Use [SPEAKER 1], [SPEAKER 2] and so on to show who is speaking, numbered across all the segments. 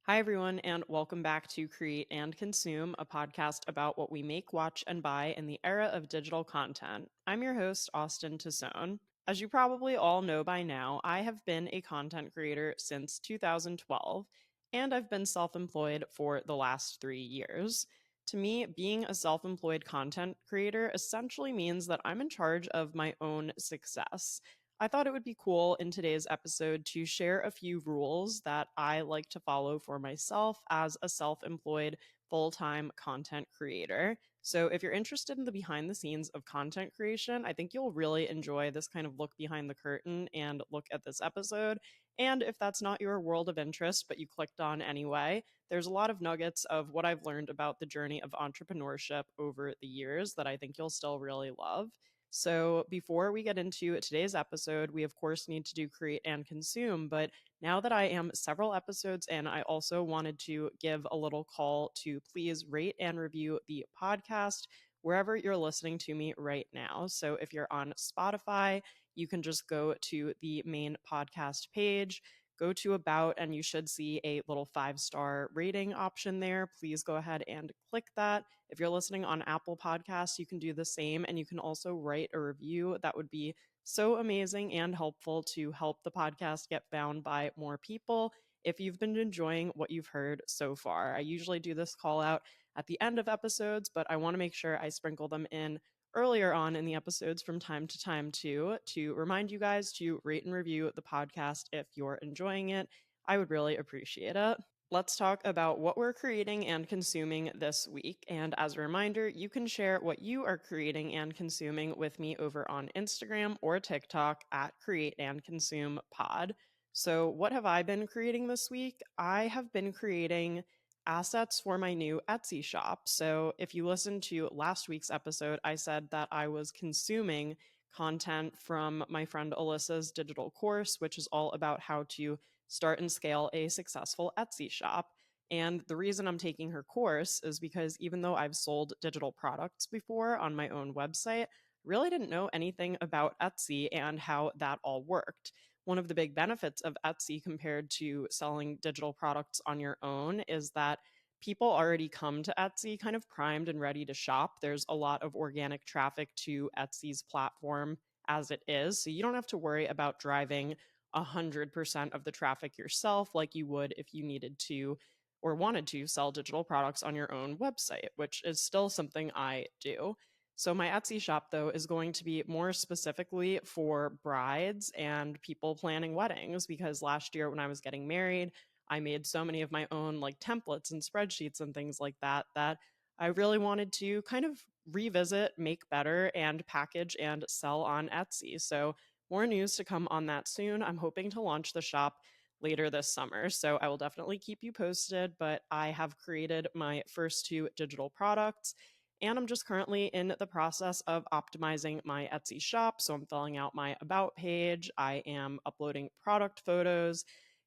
[SPEAKER 1] Hi, everyone, and welcome back to Create and Consume, a podcast about what we make, watch, and buy in the era of digital content. I'm your host, Austen Tosone. As you probably all know by now, I have been a content creator since 2012, and I've been self employed for the last 3 years. To me, being a self employed content creator essentially means that I'm in charge of my own success. I thought it would be cool in today's episode to share a few rules that I like to follow for myself as a self employed full time content creator. So, if you're interested in the behind the scenes of content creation, I think you'll really enjoy this kind of look behind the curtain and look at this episode. And if that's not your world of interest, but you clicked on anyway, there's a lot of nuggets of what I've learned about the journey of entrepreneurship over the years that I think you'll still really love. So, before we get into today's episode, we of course need to do create and consume. But now that I am several episodes in, I also wanted to give a little call to please rate and review the podcast wherever you're listening to me right now. So, if you're on Spotify, you can just go to the main podcast page, go to about, and you should see a little 5-star rating option there. Please go ahead and click that. If you're listening on Apple Podcasts, you can do the same, and you can also write a review. That would be so amazing and helpful to help the podcast get found by more people if you've been enjoying what you've heard so far. I usually do this call out at the end of episodes, but I want to make sure I sprinkle them in earlier on in the episodes from time to time too, to remind you guys to rate and review the podcast if you're enjoying it. I would really appreciate it. Let's talk about what we're creating and consuming this week. And as a reminder, you can share what you are creating and consuming with me over on Instagram or TikTok at Create and Consume Pod. So, what have I been creating this week? I have been creating assets for my new Etsy shop. So, if you listened to last week's episode, I said that I was consuming content from my friend Alyssa's digital course, which is all about how to start and scale a successful Etsy shop. And the reason I'm taking her course is because even though I've sold digital products before on my own website, really didn't know anything about Etsy and how that all worked. One of the big benefits of Etsy compared to selling digital products on your own is that people already come to Etsy kind of primed and ready to shop. There's a lot of organic traffic to Etsy's platform as it is. So you don't have to worry about driving 100% of the traffic yourself like you would if you needed to or wanted to sell digital products on your own website, which is still something I do. So, my Etsy shop, though, is going to be more specifically for brides and people planning weddings because last year when I was getting married, I made so many of my own like templates and spreadsheets and things like that that I really wanted to kind of revisit, make better, and package and sell on Etsy. So, more news to come on that soon. I'm hoping to launch the shop later this summer. So I will definitely keep you posted, but I have created my first two digital products. And I'm just currently in the process of optimizing my Etsy shop. So I'm filling out my about page. I am uploading product photos,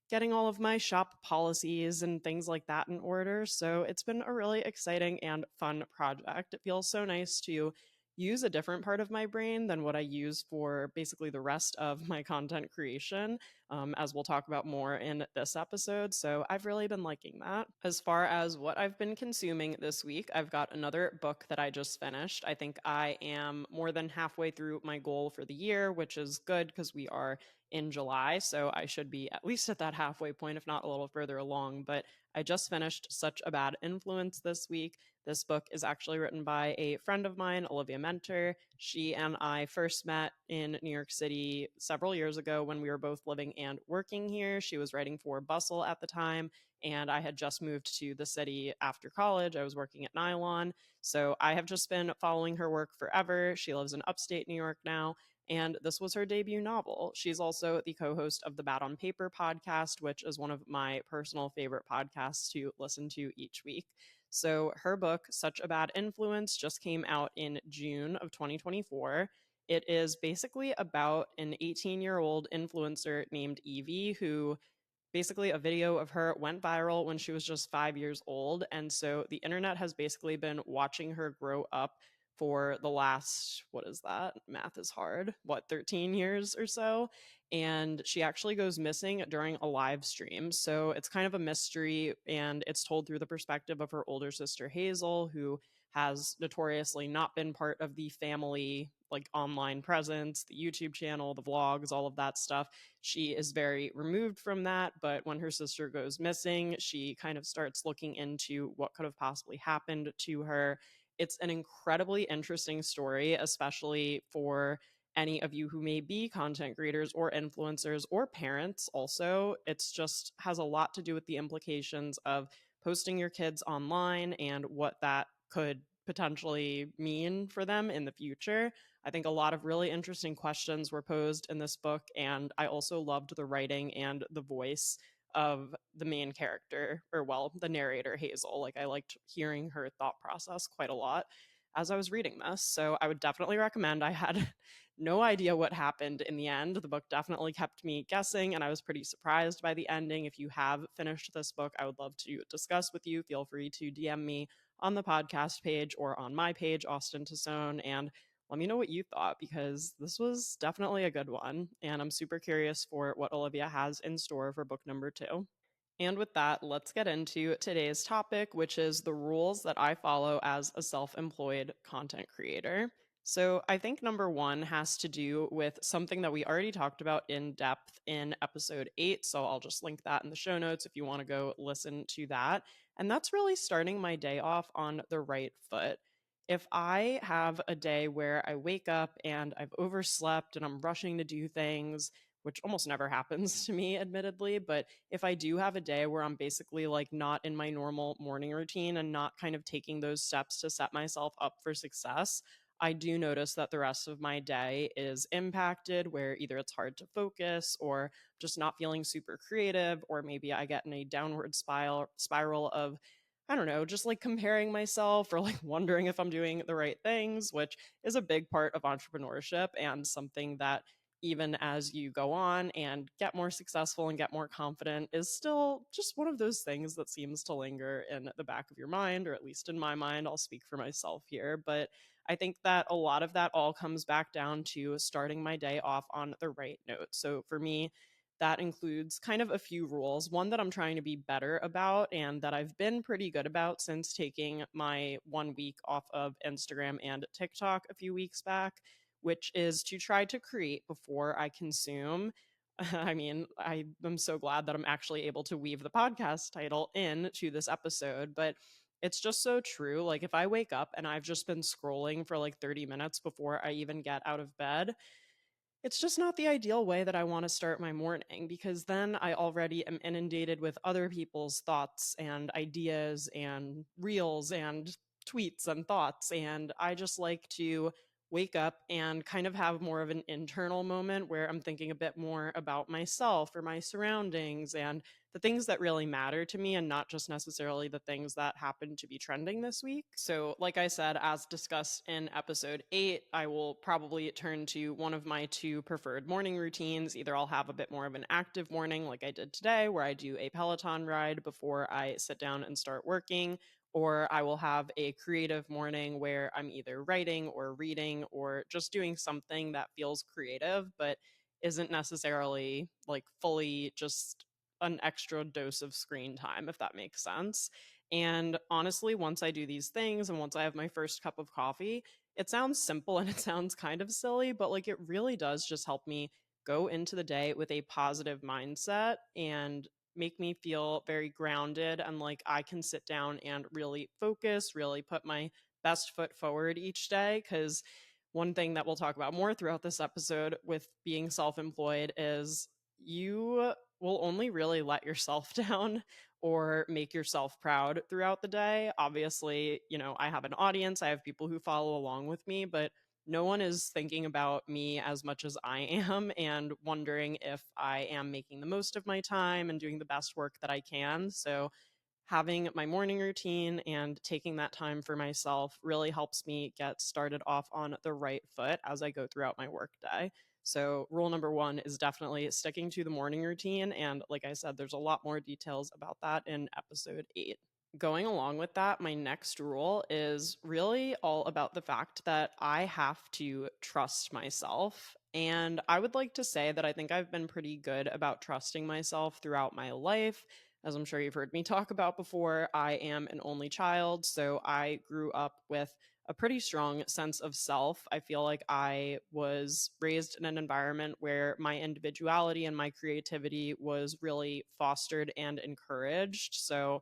[SPEAKER 1] getting all of my shop policies and things like that in order. So it's been a really exciting and fun project. It feels so nice to use a different part of my brain than what I use for basically the rest of my content creation, as we'll talk about more in this episode. So I've really been liking that. As far as what I've been consuming this week, I've got another book that I just finished. I think I am more than halfway through my goal for the year, which is good because we are in July. So I should be at least at that halfway point, if not a little further along. But I just finished Such a Bad Influence this week. This book is actually written by a friend of mine, Olivia Mentor. She and I first met in New York City several years ago when we were both living and working here. She was writing for Bustle at the time, and I had just moved to the city after college. I was working at Nylon. So I have just been following her work forever. She lives in upstate New York now, and this was her debut novel. She's also the co-host of the Bad on Paper podcast, which is one of my personal favorite podcasts to listen to each week. So her book, Such a Bad Influence, just came out in June of 2024. It is basically about an 18-year-old influencer named Evie who basically a video of her went viral when she was just 5 years old. And so the internet has basically been watching her grow up for the last, what is that? Math is hard. 13 years or so. And she actually goes missing during a live stream. So it's kind of a mystery, and it's told through the perspective of her older sister, Hazel, who has notoriously not been part of the family like online presence, the YouTube channel, the vlogs, all of that stuff. She is very removed from that, but when her sister goes missing, she kind of starts looking into what could have possibly happened to her. It's an incredibly interesting story, especially for any of you who may be content creators or influencers or parents also. It's just has a lot to do with the implications of posting your kids online and what that could potentially mean for them in the future. I think a lot of really interesting questions were posed in this book, and I also loved the writing and the voice of the main character, or well, the narrator, Hazel. Like, I liked hearing her thought process quite a lot as I was reading this. So I would definitely recommend. I had no idea what happened in the end. The book definitely kept me guessing, and I was pretty surprised by the ending. If you have finished this book, I would love to discuss with you. Feel free to DM me on the podcast page or on my page, Austen Tosone, and let me know what you thought, because this was definitely a good one. And I'm super curious for what Olivia has in store for book number 2. And with that, let's get into today's topic, which is the rules that I follow as a self employed content creator. So, I think number 1 has to do with something that we already talked about in depth in episode 8. So, I'll just link that in the show notes if you want to go listen to that. And that's really starting my day off on the right foot. If I have a day where I wake up and I've overslept and I'm rushing to do things, which almost never happens to me, admittedly, but if I do have a day where I'm basically like not in my normal morning routine and not kind of taking those steps to set myself up for success, I do notice that the rest of my day is impacted, where either it's hard to focus or just not feeling super creative, or maybe I get in a downward spiral of, I don't know, just like comparing myself or like wondering if I'm doing the right things, which is a big part of entrepreneurship and something that even as you go on and get more successful and get more confident is still just one of those things that seems to linger in the back of your mind, or at least in my mind. I'll speak for myself here, but I think that a lot of that all comes back down to starting my day off on the right note. So for me, that includes kind of a few rules. One that I'm trying to be better about, and that I've been pretty good about since taking my 1 week off of Instagram and TikTok a few weeks back, which is to try to create before I consume. I mean, I am so glad that I'm actually able to weave the podcast title in to this episode, but it's just so true. Like, if I wake up and I've just been scrolling for like 30 minutes before I even get out of bed, it's just not the ideal way that I want to start my morning, because then I already am inundated with other people's thoughts and ideas and reels and tweets and thoughts. And I just like to wake up and kind of have more of an internal moment where I'm thinking a bit more about myself or my surroundings and the things that really matter to me, and not just necessarily the things that happen to be trending this week. So, like I said, as discussed in episode 8, I will probably turn to one of my 2 preferred morning routines. Either I'll have a bit more of an active morning, like I did today, where I do a Peloton ride before I sit down and start working, or I will have a creative morning where I'm either writing or reading or just doing something that feels creative, but isn't necessarily like fully just an extra dose of screen time, if that makes sense. And honestly, once I do these things and once I have my first cup of coffee, it sounds simple and it sounds kind of silly, but like it really does just help me go into the day with a positive mindset and make me feel very grounded, and like I can sit down and really focus, really put my best foot forward each day. Because one thing that we'll talk about more throughout this episode with being self employed is you will only really let yourself down or make yourself proud throughout the day. Obviously, I have an audience, I have people who follow along with me, but no one is thinking about me as much as I am and wondering if I am making the most of my time and doing the best work that I can. So, having my morning routine and taking that time for myself really helps me get started off on the right foot as I go throughout my workday. So, rule number 1 is definitely sticking to the morning routine. And like I said, there's a lot more details about that in episode 8. Going along with that, my next rule is really all about the fact that I have to trust myself. And I would like to say that I think I've been pretty good about trusting myself throughout my life. As I'm sure you've heard me talk about before, I am an only child. So I grew up with a pretty strong sense of self. I feel like I was raised in an environment where my individuality and my creativity was really fostered and encouraged. So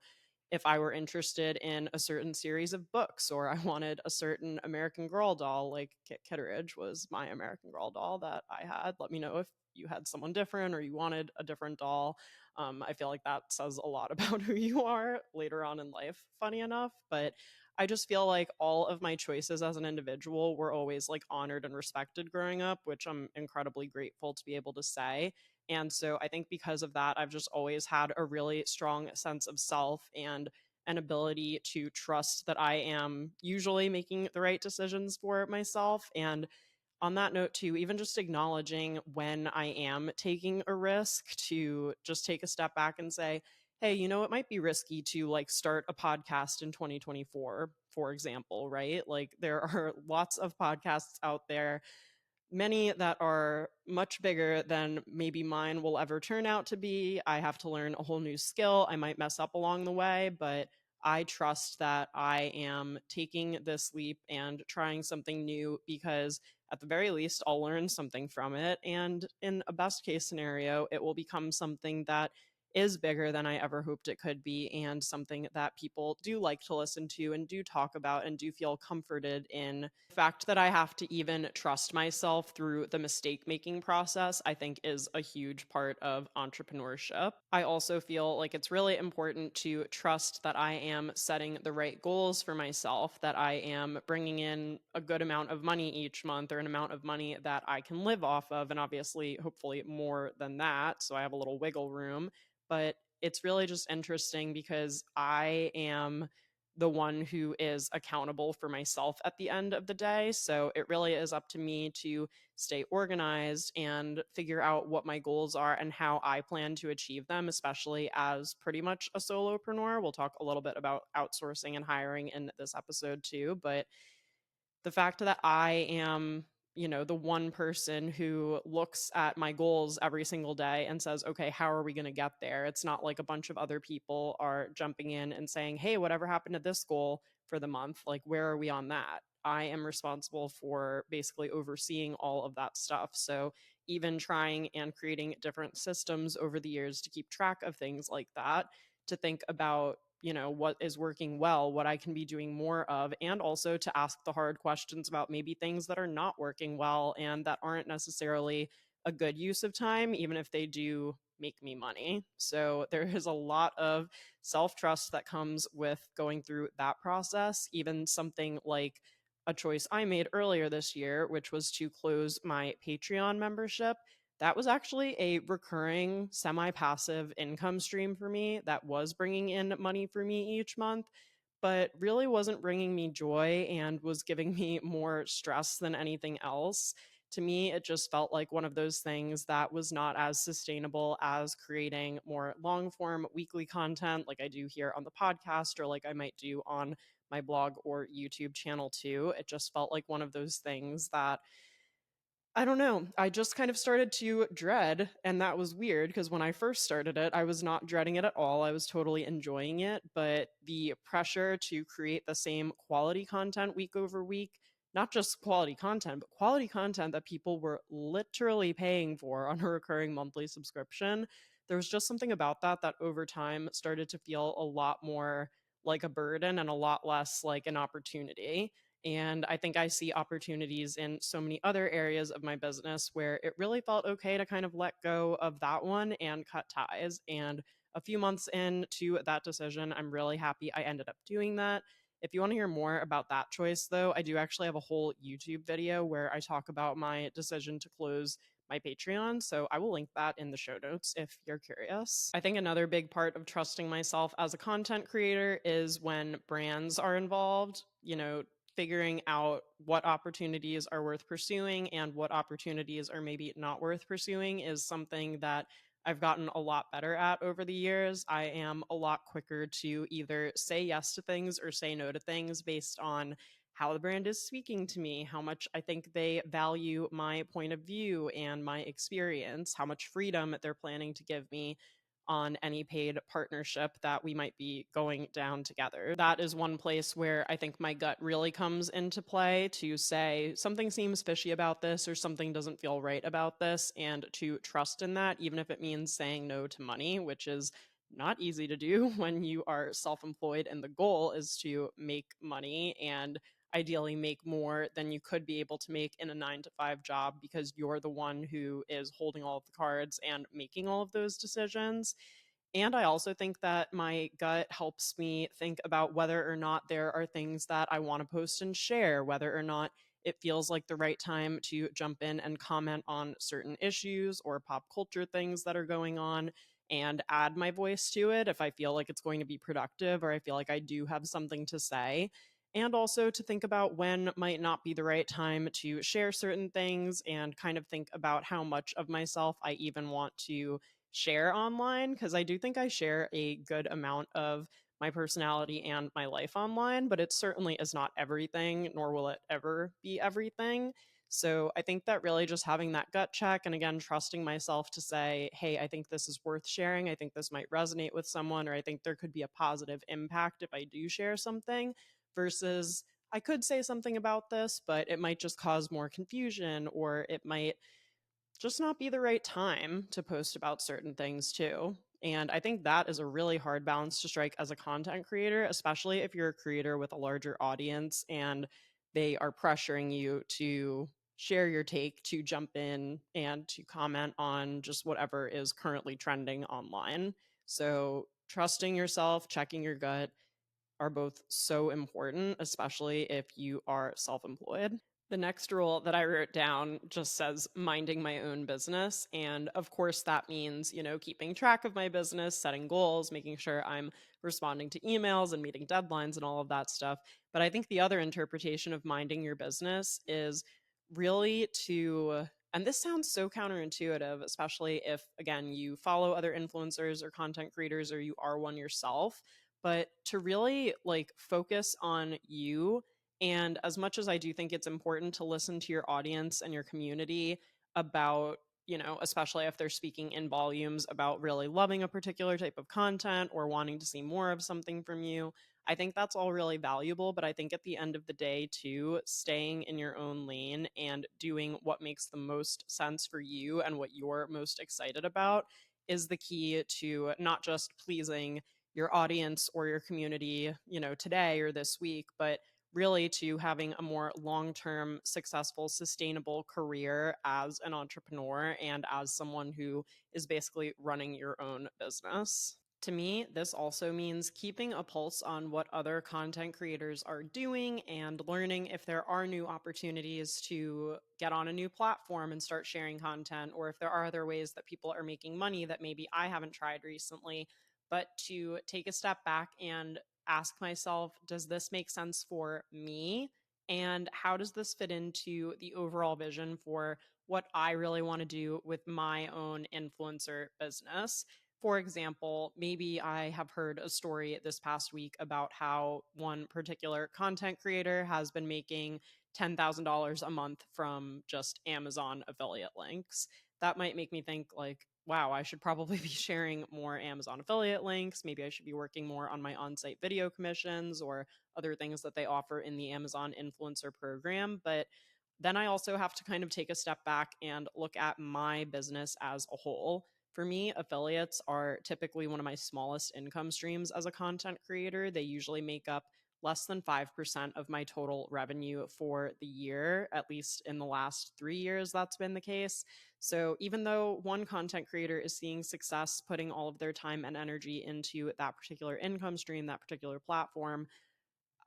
[SPEAKER 1] if I were interested in a certain series of books or I wanted a certain American Girl doll, like Kit Kitteridge was my American Girl doll that I had. Let me know if you had someone different or you wanted a different doll. I feel like that says a lot about who you are later on in life, funny enough. But I just feel like all of my choices as an individual were always like honored and respected growing up, which I'm incredibly grateful to be able to say. And so I think because of that, I've just always had a really strong sense of self and an ability to trust that I am usually making the right decisions for myself. And on that note, too, even just acknowledging when I am taking a risk to just take a step back and say, hey, it might be risky to like start a podcast in 2024, for example, right? Like there are lots of podcasts out there, many that are much bigger than maybe mine will ever turn out to be. I have to learn a whole new skill. I might mess up along the way, but I trust that I am taking this leap and trying something new because at the very least, I'll learn something from it. And in a best case scenario, it will become something that is bigger than I ever hoped it could be, and something that people do like to listen to and do talk about and do feel comforted in. The fact that I have to even trust myself through the mistake making process, I think, is a huge part of entrepreneurship. I also feel like it's really important to trust that I am setting the right goals for myself, that I am bringing in a good amount of money each month, or an amount of money that I can live off of, and obviously, hopefully, more than that. So I have a little wiggle room. But it's really just interesting because I am the one who is accountable for myself at the end of the day. So it really is up to me to stay organized and figure out what my goals are and how I plan to achieve them, especially as pretty much a solopreneur. We'll talk a little bit about outsourcing and hiring in this episode too, but the fact that I am, the one person who looks at my goals every single day and says, okay, how are we going to get there? It's not like a bunch of other people are jumping in and saying, hey, whatever happened to this goal for the month? Like, where are we on that? I am responsible for basically overseeing all of that stuff. So, even trying and creating different systems over the years to keep track of things like that, to think about what is working well, what I can be doing more of, and also to ask the hard questions about maybe things that are not working well and that aren't necessarily a good use of time, even if they do make me money. So there is a lot of self-trust that comes with going through that process. Even something like a choice I made earlier this year, which was to close my Patreon membership. That was actually a recurring semi-passive income stream for me that was bringing in money for me each month, but really wasn't bringing me joy and was giving me more stress than anything else. To me, it just felt like one of those things that was not as sustainable as creating more long form weekly content like I do here on the podcast, or like I might do on my blog or YouTube channel too. It just felt like one of those things that I don't know. I just kind of started to dread, and that was weird because when I first started it, I was not dreading it at all. I was totally enjoying it, but the pressure to create the same quality content week over week, not just quality content, but quality content that people were literally paying for on a recurring monthly subscription. There was just something about that that over time started to feel a lot more like a burden and a lot less like an opportunity. And I think I see opportunities in so many other areas of my business where it really felt okay to kind of let go of that one and cut ties. And a few months into that decision, I'm really happy I ended up doing that. If you want to hear more about that choice, though, I do actually have a whole YouTube video where I talk about my decision to close my Patreon. So I will link that in the show notes if you're curious. I think another big part of trusting myself as a content creator is when brands are involved, figuring out what opportunities are worth pursuing and what opportunities are maybe not worth pursuing is something that I've gotten a lot better at over the years. I am a lot quicker to either say yes to things or say no to things based on how the brand is speaking to me, how much I think they value my point of view and my experience, how much freedom they're planning to give me on any paid partnership that we might be going down together. That is one place where I think my gut really comes into play to say something seems fishy about this or something doesn't feel right about this, and to trust in that, even if it means saying no to money, which is not easy to do when you are self employed and the goal is to make money and ideally make more than you could be able to make in a 9 to 5 job because you're the one who is holding all of the cards and making all of those decisions. And I also think that my gut helps me think about whether or not there are things that I want to post and share, whether or not it feels like the right time to jump in and comment on certain issues or pop culture things that are going on and add my voice to it if I feel like it's going to be productive or I feel like I do have something to say. And also to think about when might not be the right time to share certain things and kind of think about how much of myself I even want to share online, because I do think I share a good amount of my personality and my life online, but it certainly is not everything, nor will it ever be everything. So I think that really just having that gut check and again, trusting myself to say, hey, I think this is worth sharing. I think this might resonate with someone, or I think there could be a positive impact if I do share something versus I could say something about this, but it might just cause more confusion or it might just not be the right time to post about certain things too. And I think that is a really hard balance to strike as a content creator, especially if you're a creator with a larger audience and they are pressuring you to share your take, to jump in and to comment on just whatever is currently trending online. So, trusting yourself, checking your gut are both so important, especially if you are self employed. The next rule that I wrote down just says minding my own business. And of course, that means, keeping track of my business, setting goals, making sure I'm responding to emails and meeting deadlines and all of that stuff. But I think the other interpretation of minding your business is really and this sounds so counterintuitive, especially if, again, you follow other influencers or content creators or you are one yourself, but to really like focus on you. And as much as I do think it's important to listen to your audience and your community about, especially if they're speaking in volumes about really loving a particular type of content or wanting to see more of something from you, I think that's all really valuable. But I think at the end of the day, too, staying in your own lane and doing what makes the most sense for you and what you're most excited about is the key to not just pleasing your audience or your community, today or this week, but really to having a more long-term, successful, sustainable career as an entrepreneur and as someone who is basically running your own business. To me, this also means keeping a pulse on what other content creators are doing and learning if there are new opportunities to get on a new platform and start sharing content, or if there are other ways that people are making money that maybe I haven't tried recently. But to take a step back and ask myself, does this make sense for me? And how does this fit into the overall vision for what I really want to do with my own influencer business? For example, maybe I have heard a story this past week about how one particular content creator has been making $10,000 a month from just Amazon affiliate links. That might make me think, like, wow, I should probably be sharing more Amazon affiliate links. Maybe I should be working more on my on site video commissions or other things that they offer in the Amazon influencer program. But then I also have to kind of take a step back and look at my business as a whole. For me, affiliates are typically one of my smallest income streams as a content creator. They usually make up less than 5% of my total revenue for the year, at least in the last 3 years, that's been the case. So even though one content creator is seeing success putting all of their time and energy into that particular income stream, that particular platform,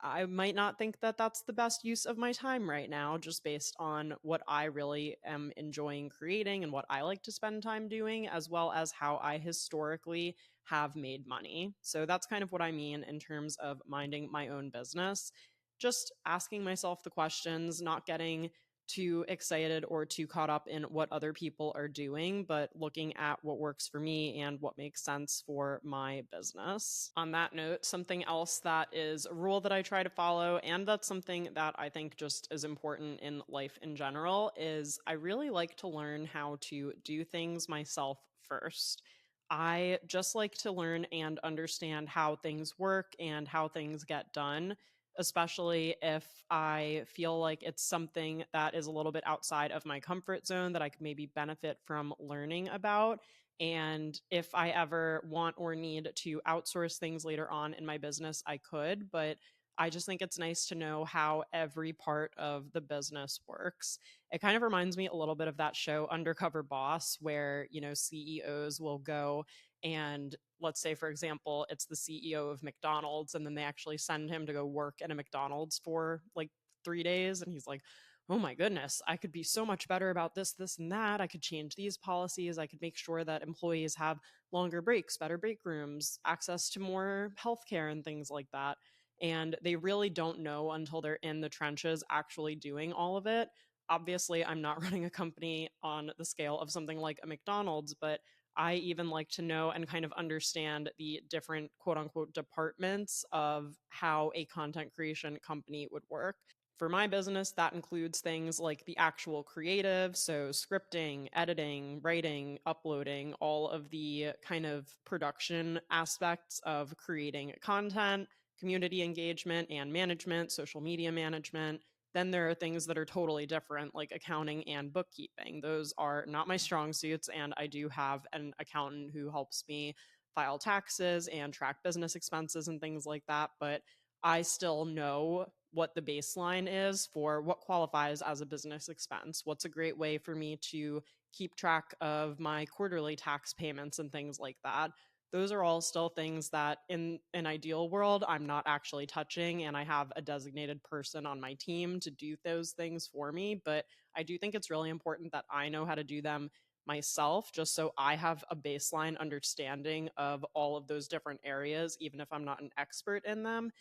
[SPEAKER 1] I might not think that that's the best use of my time right now, just based on what I really am enjoying creating and what I like to spend time doing, as well as how I historically have made money. So that's kind of what I mean in terms of minding my own business. Just asking myself the questions, not getting too excited or too caught up in what other people are doing, but looking at what works for me and what makes sense for my business. On that note, something else that is a rule that I try to follow, and that's something that I think just is important in life in general, is I really like to learn how to do things myself first. I just like to learn and understand how things work and how things get done, especially if I feel like it's something that is a little bit outside of my comfort zone that I could maybe benefit from learning about. And if I ever want or need to outsource things later on in my business, I could. But I just think it's nice to know how every part of the business works. It kind of reminds me a little bit of that show Undercover Boss, where, CEOs will go and, let's say, for example, it's the CEO of McDonald's, and then they actually send him to go work at a McDonald's for like 3 days. And he's like, oh my goodness, I could be so much better about this, this, and that. I could change these policies. I could make sure that employees have longer breaks, better break rooms, access to more healthcare, and things like that. And they really don't know until they're in the trenches actually doing all of it. Obviously, I'm not running a company on the scale of something like a McDonald's, but I even like to know and kind of understand the different quote unquote departments of how a content creation company would work. For my business, that includes things like the actual creative, so scripting, editing, writing, uploading, all of the kind of production aspects of creating content, community engagement and management, social media management. Then there are things that are totally different, like accounting and bookkeeping. Those are not my strong suits, and I do have an accountant who helps me file taxes and track business expenses and things like that. But I still know what the baseline is for what qualifies as a business expense. What's a great way for me to keep track of my quarterly tax payments and things like that. Those are all still things that in an ideal world I'm not actually touching, and I have a designated person on my team to do those things for me. But I do think it's really important that I know how to do them myself, just so I have a baseline understanding of all of those different areas, even if I'm not an expert in them.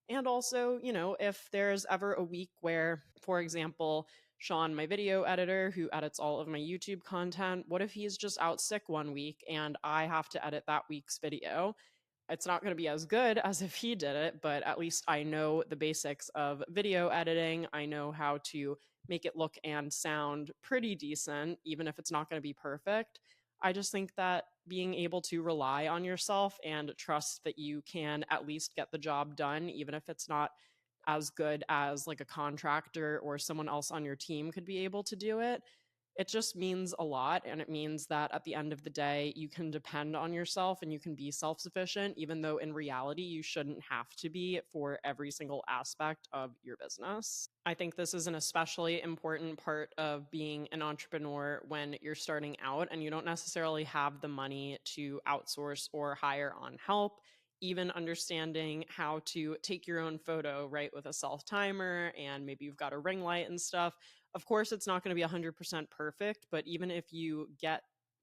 [SPEAKER 1] And also, if there's ever a week where, for example, Sean, my video editor who edits all of my YouTube content, what if he's just out sick one week and I have to edit that week's video? It's not going to be as good as if he did it, but at least I know the basics of video editing. I know how to make it look and sound pretty decent, even if it's not going to be perfect. I just think that being able to rely on yourself and trust that you can at least get the job done, even if it's not as good as like a contractor or someone else on your team could be able to do it, it just means a lot. And it means that at the end of the day, you can depend on yourself and you can be self sufficient, even though in reality, you shouldn't have to be for every single aspect of your business. I think this is an especially important part of being an entrepreneur when you're starting out and you don't necessarily have the money to outsource or hire on help. Even understanding how to take your own photo, right, with a self timer, and maybe you've got a ring light and stuff. Of course, it's not going to be 100% perfect, but even if you get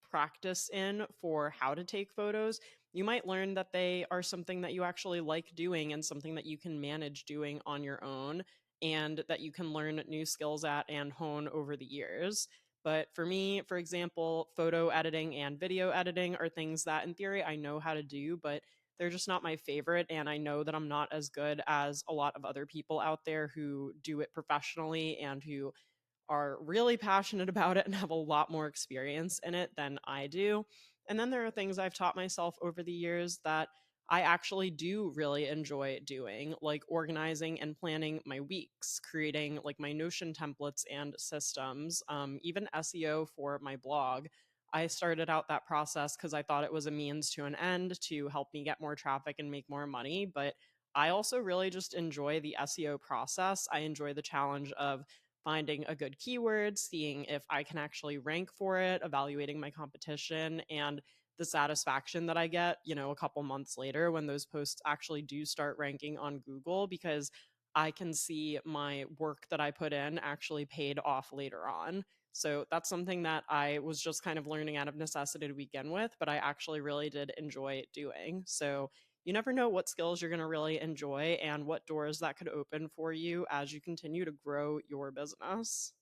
[SPEAKER 1] practice in for how to take photos, you might learn that they are something that you actually like doing and something that you can manage doing on your own and that you can learn new skills at and hone over the years. But for me, for example, photo editing and video editing are things that in theory I know how to do, but they're just not my favorite. And I know that I'm not as good as a lot of other people out there who do it professionally and who are really passionate about it and have a lot more experience in it than I do. And then there are things I've taught myself over the years that I actually do really enjoy doing, like organizing and planning my weeks, creating like my Notion templates and systems, even SEO for my blog. I started out that process because I thought it was a means to an end to help me get more traffic and make more money. But I also really just enjoy the SEO process. I enjoy the challenge of finding a good keyword, seeing if I can actually rank for it, evaluating my competition, and the satisfaction that I get, a couple months later when those posts actually do start ranking on Google, because I can see my work that I put in actually paid off later on. So that's something that I was just kind of learning out of necessity to begin with, but I actually really did enjoy doing. So you never know what skills you're going to really enjoy and what doors that could open for you as you continue to grow your business.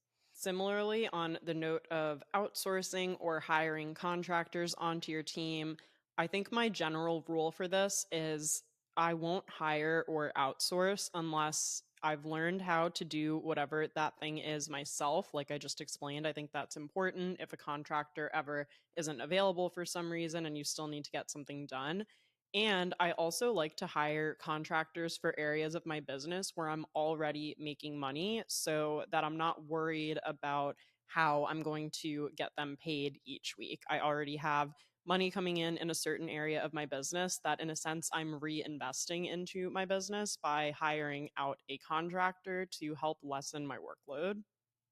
[SPEAKER 1] Similarly, on the note of outsourcing or hiring contractors onto your team, I think my general rule for this is I won't hire or outsource unless I've learned how to do whatever that thing is myself. Like I just explained, I think that's important. If a contractor ever isn't available for some reason and you still need to get something done. And I also like to hire contractors for areas of my business where I'm already making money so that I'm not worried about how I'm going to get them paid each week. I already have money coming in a certain area of my business that, in a sense, I'm reinvesting into my business by hiring out a contractor to help lessen my workload.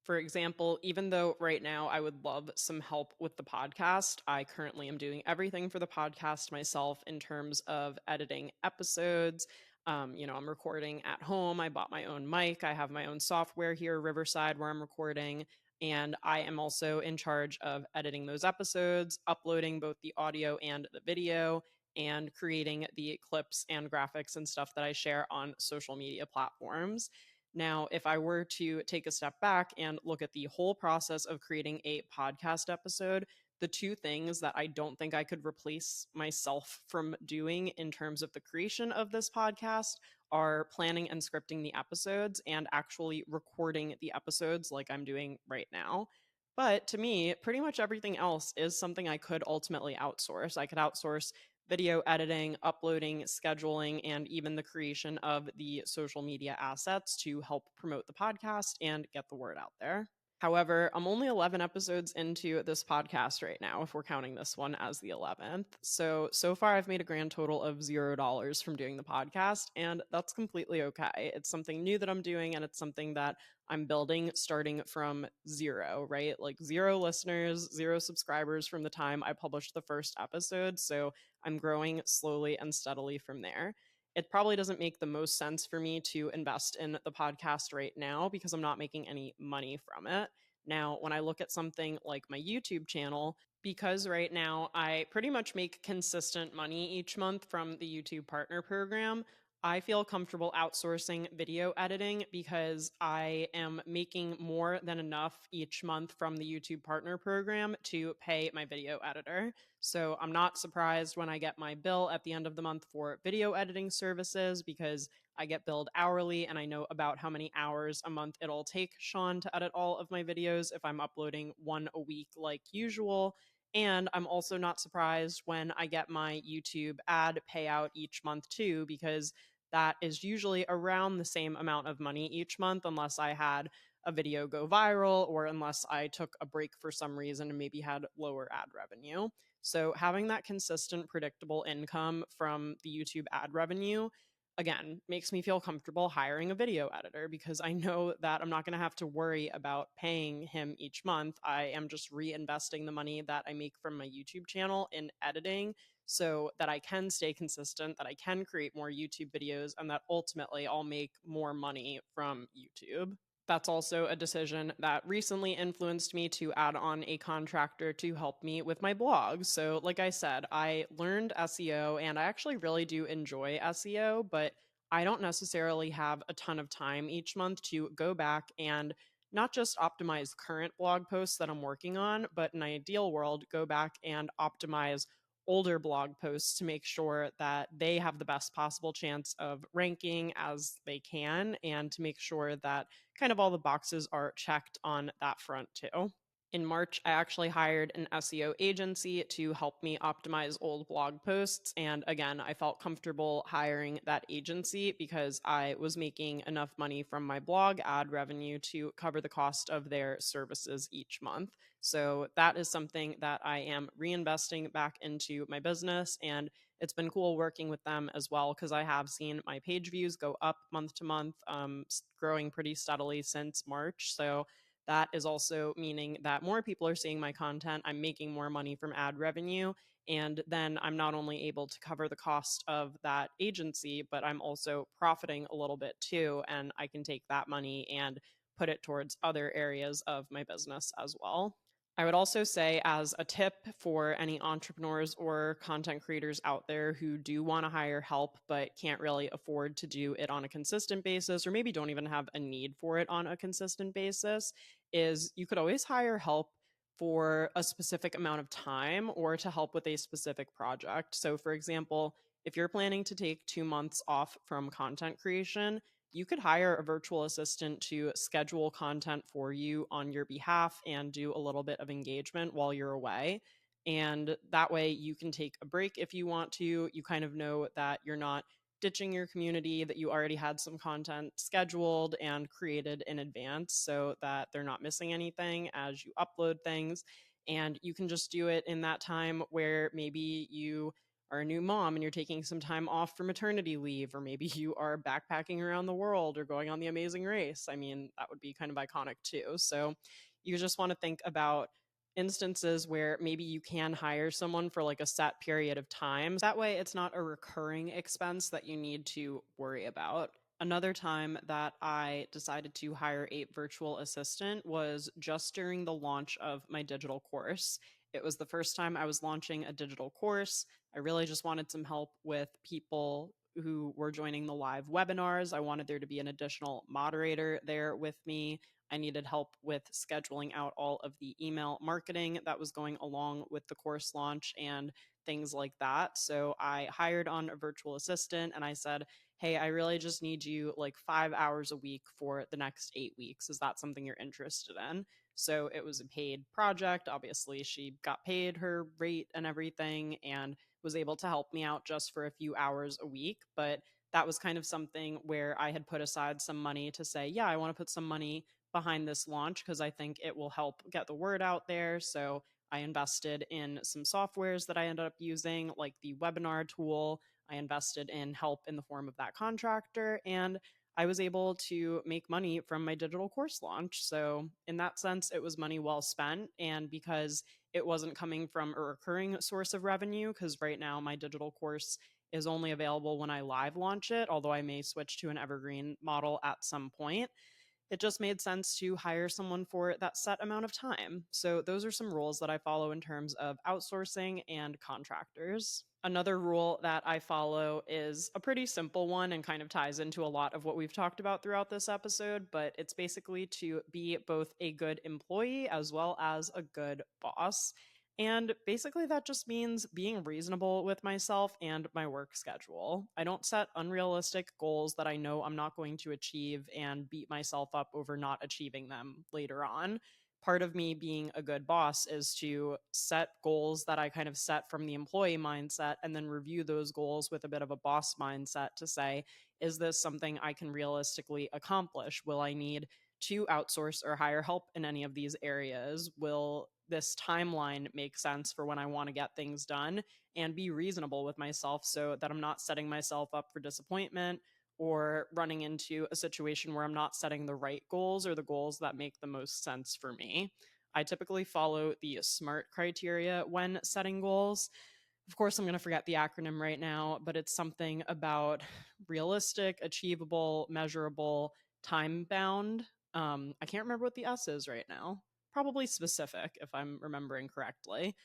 [SPEAKER 1] For example, even though right now I would love some help with the podcast, I currently am doing everything for the podcast myself in terms of editing episodes. I'm recording at home. I bought my own mic. I have my own software here, Riverside, where I'm recording. And I am also in charge of editing those episodes, uploading both the audio and the video, and creating the clips and graphics and stuff that I share on social media platforms. Now, if I were to take a step back and look at the whole process of creating a podcast episode, the two things that I don't think I could replace myself from doing in terms of the creation of this podcast are planning and scripting the episodes and actually recording the episodes like I'm doing right now. But to me, pretty much everything else is something I could ultimately outsource. I could outsource video editing, uploading, scheduling, and even the creation of the social media assets to help promote the podcast and get the word out there. However, I'm only 11 episodes into this podcast right now, if we're counting this one as the 11th. So far, I've made a grand total of $0 from doing the podcast, and that's completely okay. It's something new that I'm doing, and it's something that I'm building starting from zero, right? Like zero listeners, zero subscribers from the time I published the first episode. So I'm growing slowly and steadily from there. It probably doesn't make the most sense for me to invest in the podcast right now because I'm not making any money from it. Now, when I look at something like my YouTube channel, because right now I pretty much make consistent money each month from the YouTube Partner Program, I feel comfortable outsourcing video editing because I am making more than enough each month from the YouTube Partner Program to pay my video editor. So I'm not surprised when I get my bill at the end of the month for video editing services because I get billed hourly and I know about how many hours a month it'll take Sean to edit all of my videos if I'm uploading one a week like usual. And I'm also not surprised when I get my YouTube ad payout each month too, because that is usually around the same amount of money each month, unless I had a video go viral or unless I took a break for some reason and maybe had lower ad revenue. So having that consistent, predictable income from the YouTube ad revenue, again, makes me feel comfortable hiring a video editor because I know that I'm not going to have to worry about paying him each month. I am just reinvesting the money that I make from my YouTube channel in editing so that I can stay consistent, that I can create more YouTube videos, and that ultimately I'll make more money from YouTube. That's also a decision that recently influenced me to add on a contractor to help me with my blog. So, like I said, I learned SEO and I actually really do enjoy SEO, but I don't necessarily have a ton of time each month to go back and not just optimize current blog posts that I'm working on, but in an ideal world, go back and optimize older blog posts to make sure that they have the best possible chance of ranking as they can and to make sure that kind of all the boxes are checked on that front too. In March, I actually hired an SEO agency to help me optimize old blog posts. And again, I felt comfortable hiring that agency because I was making enough money from my blog ad revenue to cover the cost of their services each month. So that is something that I am reinvesting back into my business. And it's been cool working with them as well because I have seen my page views go up month to month, growing pretty steadily since March. So that is also meaning that more people are seeing my content. I'm making more money from ad revenue. And then I'm not only able to cover the cost of that agency, but I'm also profiting a little bit too. And I can take that money and put it towards other areas of my business as well. I would also say, as a tip for any entrepreneurs or content creators out there who do want to hire help but can't really afford to do it on a consistent basis, or maybe don't even have a need for it on a consistent basis, is you could always hire help for a specific amount of time or to help with a specific project. So, for example, if you're planning to take 2 months off from content creation, you could hire a virtual assistant to schedule content for you on your behalf and do a little bit of engagement while you're away. And that way you can take a break if you want to. You kind of know that you're not ditching your community, that you already had some content scheduled and created in advance so that they're not missing anything as you upload things. And you can just do it in that time where maybe you are a new mom and you're taking some time off for maternity leave, or maybe you are backpacking around the world or going on the Amazing Race. I mean, that would be kind of iconic too. So you just want to think about instances where maybe you can hire someone for like a set period of time. That way, it's not a recurring expense that you need to worry about. Another time that I decided to hire a virtual assistant was just during the launch of my digital course. It was the first time I was launching a digital course. I really just wanted some help with people who were joining the live webinars. I wanted there to be an additional moderator there with me. I needed help with scheduling out all of the email marketing that was going along with the course launch and things like that. So I hired on a virtual assistant and I said, hey, I really just need you like 5 hours a week for the next 8 weeks. Is that something you're interested in? So it was a paid project. Obviously, she got paid her rate and everything and was able to help me out just for a few hours a week. But that was kind of something where I had put aside some money to say, yeah, I want to put some money behind this launch because I think it will help get the word out there. So I invested in some softwares that I ended up using, like the webinar tool. I invested in help in the form of that contractor, and I was able to make money from my digital course launch. So, in that sense, it was money well spent. And because it wasn't coming from a recurring source of revenue, because right now my digital course is only available when I live launch it, although I may switch to an evergreen model at some point. It just made sense to hire someone for that set amount of time. So, those are some rules that I follow in terms of outsourcing and contractors. Another rule that I follow is a pretty simple one and kind of ties into a lot of what we've talked about throughout this episode, but it's basically to be both a good employee as well as a good boss. And basically, that just means being reasonable with myself and my work schedule. I don't set unrealistic goals that I know I'm not going to achieve and beat myself up over not achieving them later on. Part of me being a good boss is to set goals that I kind of set from the employee mindset and then review those goals with a bit of a boss mindset to say, is this something I can realistically accomplish? Will I need to outsource or hire help in any of these areas? Will this timeline make sense for when I want to get things done, and be reasonable with myself so that I'm not setting myself up for disappointment or running into a situation where I'm not setting the right goals or the goals that make the most sense for me. I typically follow the SMART criteria when setting goals. Of course, I'm going to forget the acronym right now, but it's something about realistic, achievable, measurable, time bound. I can't remember what the S is right now. Probably specific, if I'm remembering correctly.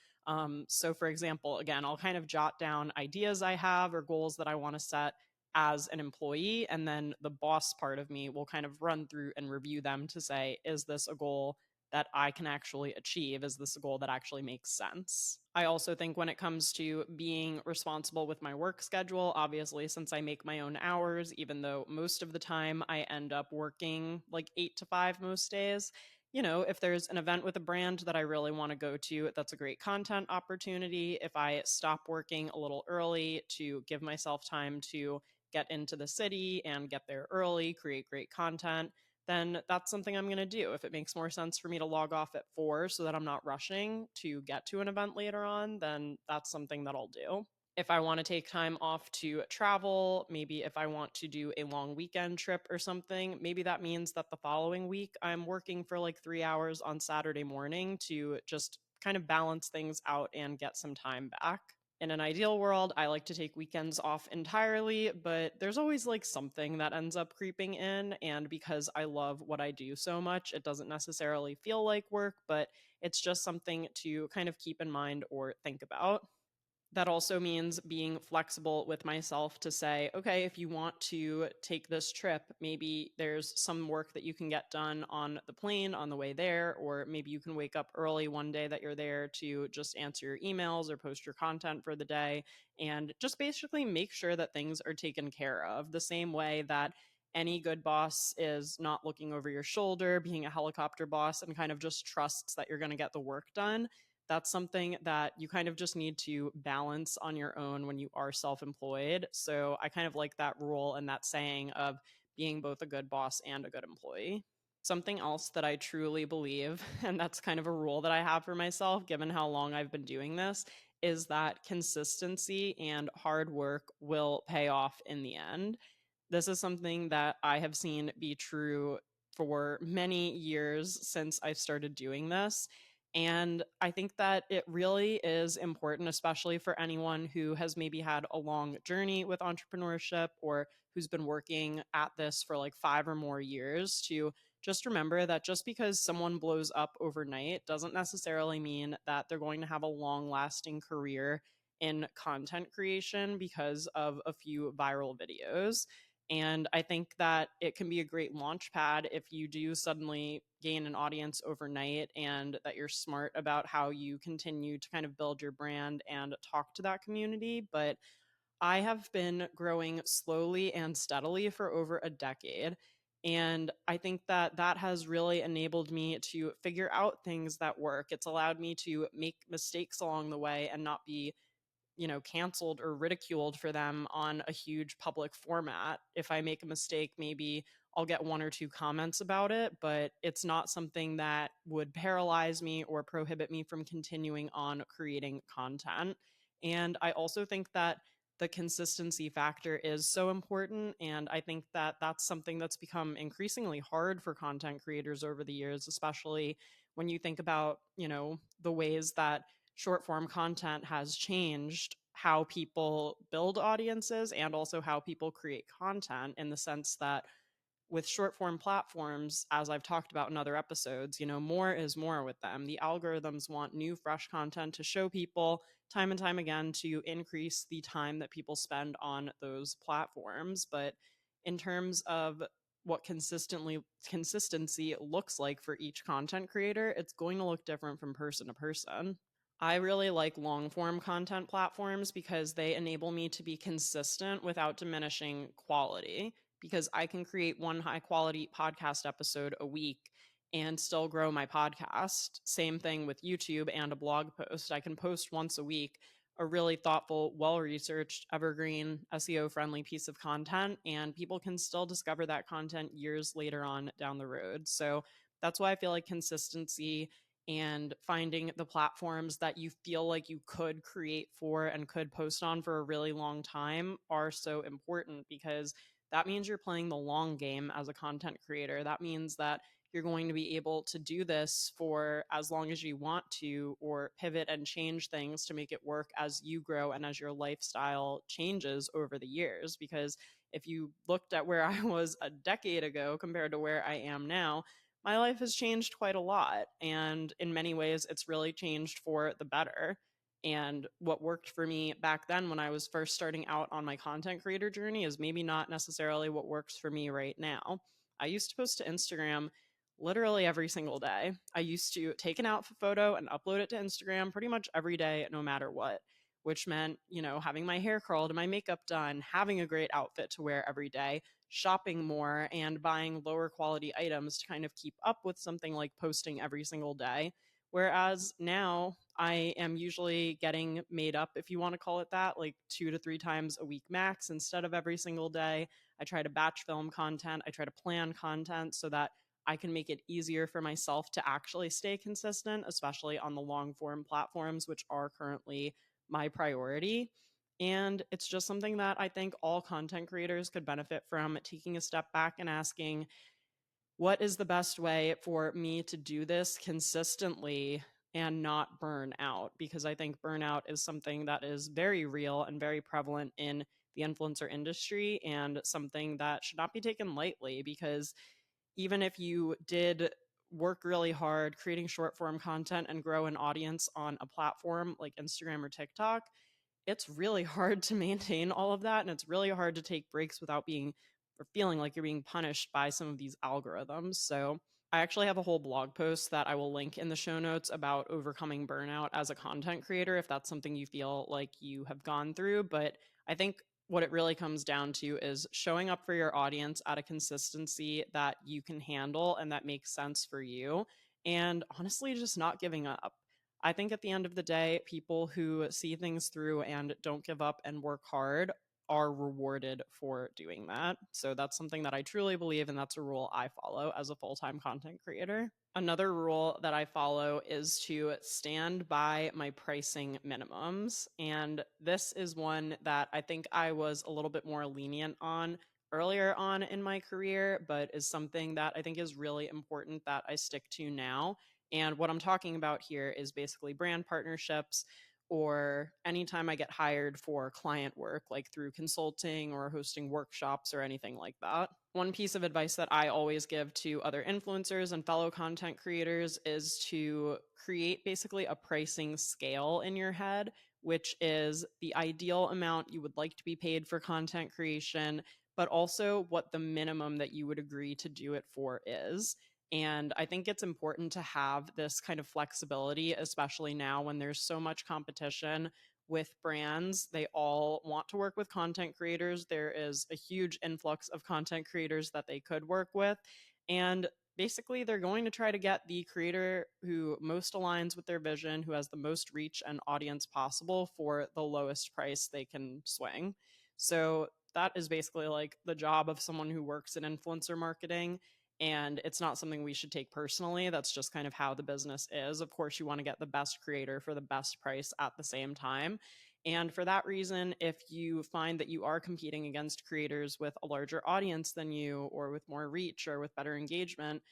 [SPEAKER 1] So, for example, again, I'll kind of jot down ideas I have or goals that I want to set as an employee, and then the boss part of me will kind of run through and review them to say, is this a goal that I can actually achieve? Is this a goal that actually makes sense? I also think when it comes to being responsible with my work schedule, obviously, since I make my own hours, even though most of the time I end up working like 8 to 5 most days, if there's an event with a brand that I really want to go to, that's a great content opportunity. If I stop working a little early to give myself time to get into the city and get there early, create great content, then that's something I'm going to do. If it makes more sense for me to log off at 4 so that I'm not rushing to get to an event later on, then that's something that I'll do. If I want to take time off to travel, maybe if I want to do a long weekend trip or something, maybe that means that the following week I'm working for like 3 hours on Saturday morning to just kind of balance things out and get some time back. In an ideal world, I like to take weekends off entirely, but there's always like something that ends up creeping in. And because I love what I do so much, it doesn't necessarily feel like work, but it's just something to kind of keep in mind or think about. That also means being flexible with myself to say, okay, if you want to take this trip, maybe there's some work that you can get done on the plane on the way there, or maybe you can wake up early one day that you're there to just answer your emails or post your content for the day, and just basically make sure that things are taken care of the same way that any good boss is not looking over your shoulder, being a helicopter boss, and kind of just trusts that you're going to get the work done. That's something that you kind of just need to balance on your own when you are self-employed. So I kind of like that rule and that saying of being both a good boss and a good employee. Something else that I truly believe, and that's kind of a rule that I have for myself, given how long I've been doing this, is that consistency and hard work will pay off in the end. This is something that I have seen be true for many years since I started doing this. And I think that it really is important, especially for anyone who has maybe had a long journey with entrepreneurship or who's been working at this for like 5 or more years, to just remember that just because someone blows up overnight doesn't necessarily mean that they're going to have a long lasting career in content creation because of a few viral videos. And I think that it can be a great launch pad if you do suddenly gain an audience overnight, and that you're smart about how you continue to kind of build your brand and talk to that community. But I have been growing slowly and steadily for over a decade. And I think that that has really enabled me to figure out things that work. It's allowed me to make mistakes along the way and not be canceled or ridiculed for them on a huge public format. If I make a mistake, maybe I'll get one or two comments about it, but it's not something that would paralyze me or prohibit me from continuing on creating content. And I also think that the consistency factor is so important. And I think that that's something that's become increasingly hard for content creators over the years, especially when you think about, the ways that short form content has changed how people build audiences and also how people create content, in the sense that with short form platforms, as I've talked about in other episodes, more is more with them. The algorithms want new, fresh content to show people time and time again to increase the time that people spend on those platforms. But in terms of what consistency looks like for each content creator, it's going to look different from person to person. I really like long form content platforms because they enable me to be consistent without diminishing quality. Because I can create one high quality podcast episode a week and still grow my podcast. Same thing with YouTube and a blog post. I can post once a week a really thoughtful, well researched, evergreen, SEO friendly piece of content, and people can still discover that content years later on down the road. So that's why I feel like consistency and finding the platforms that you feel like you could create for and could post on for a really long time are so important, because that means you're playing the long game as a content creator. That means that you're going to be able to do this for as long as you want to, or pivot and change things to make it work as you grow and as your lifestyle changes over the years. Because if you looked at where I was a decade ago compared to where I am now, my life has changed quite a lot. And in many ways, it's really changed for the better. And what worked for me back then when I was first starting out on my content creator journey is maybe not necessarily what works for me right now. I used to post to Instagram literally every single day. I used to take an outfit photo and upload it to Instagram pretty much every day, no matter what, which meant, having my hair curled and my makeup done, having a great outfit to wear every day, shopping more, and buying lower quality items to kind of keep up with something like posting every single day. Whereas now I am usually getting made up, if you want to call it that, like 2 to 3 times a week max instead of every single day. I try to batch film content. I try to plan content so that I can make it easier for myself to actually stay consistent, especially on the long form platforms, which are currently my priority. And it's just something that I think all content creators could benefit from taking a step back and asking, what is the best way for me to do this consistently and not burn out? Because I think burnout is something that is very real and very prevalent in the influencer industry, and something that should not be taken lightly. Because even if you did work really hard creating short form content and grow an audience on a platform like Instagram or TikTok, it's really hard to maintain all of that. And it's really hard to take breaks without being or feeling like you're being punished by some of these algorithms. So I actually have a whole blog post that I will link in the show notes about overcoming burnout as a content creator, if that's something you feel like you have gone through. But I think what it really comes down to is showing up for your audience at a consistency that you can handle and that makes sense for you. And honestly, just not giving up. I think at the end of the day, people who see things through and don't give up and work hard are rewarded for doing that. So that's something that I truly believe, and that's a rule I follow as a full time content creator. Another rule that I follow is to stand by my pricing minimums. And this is one that I think I was a little bit more lenient on earlier on in my career, but is something that I think is really important that I stick to now. And what I'm talking about here is basically brand partnerships or anytime I get hired for client work, like through consulting or hosting workshops or anything like that. One piece of advice that I always give to other influencers and fellow content creators is to create basically a pricing scale in your head, which is the ideal amount you would like to be paid for content creation, but also what the minimum that you would agree to do it for is. And I think it's important to have this kind of flexibility, especially now when there's so much competition with brands. They all want to work with content creators. There is a huge influx of content creators that they could work with. And basically, they're going to try to get the creator who most aligns with their vision, who has the most reach and audience possible for the lowest price they can swing. So that is basically like the job of someone who works in influencer marketing, and it's not something we should take personally. That's just kind of how the business is. Of course, you want to get the best creator for the best price at the same time. And for that reason, if you find that you are competing against creators with a larger audience than you, or with more reach, or with better engagement,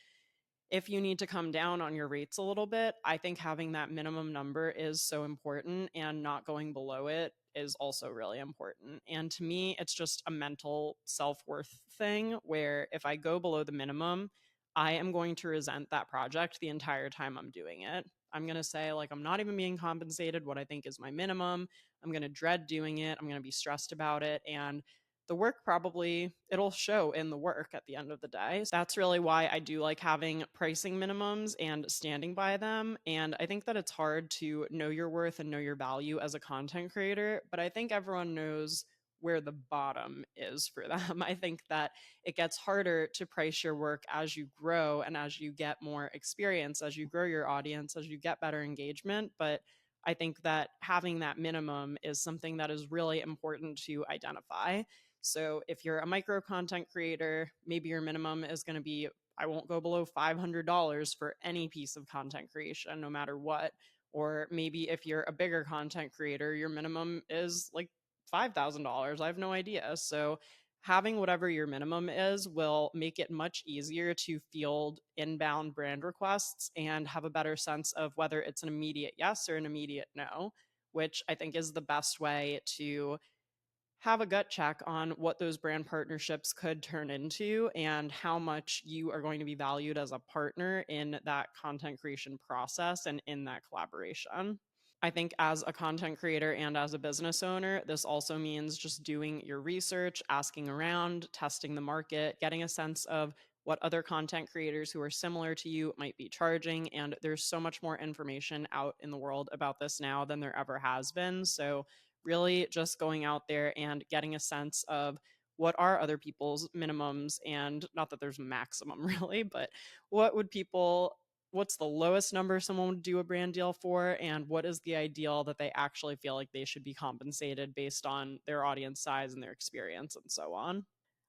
[SPEAKER 1] if you need to come down on your rates a little bit, I think having that minimum number is so important, and not going below it is also really important. And to me, it's just a mental self worth thing where if I go below the minimum, I am going to resent that project the entire time I'm doing it. I'm going to say, like, I'm not even being compensated what I think is my minimum. I'm going to dread doing it. I'm going to be stressed about it. And the work probably it'll show in the work at the end of the day. So that's really why I do like having pricing minimums and standing by them. And I think that it's hard to know your worth and know your value as a content creator, but I think everyone knows where the bottom is for them. I think that it gets harder to price your work as you grow and as you get more experience, as you grow your audience, as you get better engagement. But I think that having that minimum is something that is really important to identify. So if you're a micro content creator, maybe your minimum is going to be, I won't go below $500 for any piece of content creation, no matter what. Or maybe if you're a bigger content creator, your minimum is like $5,000. I have no idea. So having whatever your minimum is will make it much easier to field inbound brand requests and have a better sense of whether it's an immediate yes or an immediate no, which I think is the best way to have a gut check on what those brand partnerships could turn into and how much you are going to be valued as a partner in that content creation process and in that collaboration. I think as a content creator and as a business owner, this also means just doing your research, asking around, testing the market, getting a sense of what other content creators who are similar to you might be charging. And there's so much more information out in the world about this now than there ever has been. So, really just going out there and getting a sense of what are other people's minimums, and not that there's maximum really, but what would people what's the lowest number someone would do a brand deal for, and what is the ideal that they actually feel like they should be compensated based on their audience size and their experience and so on.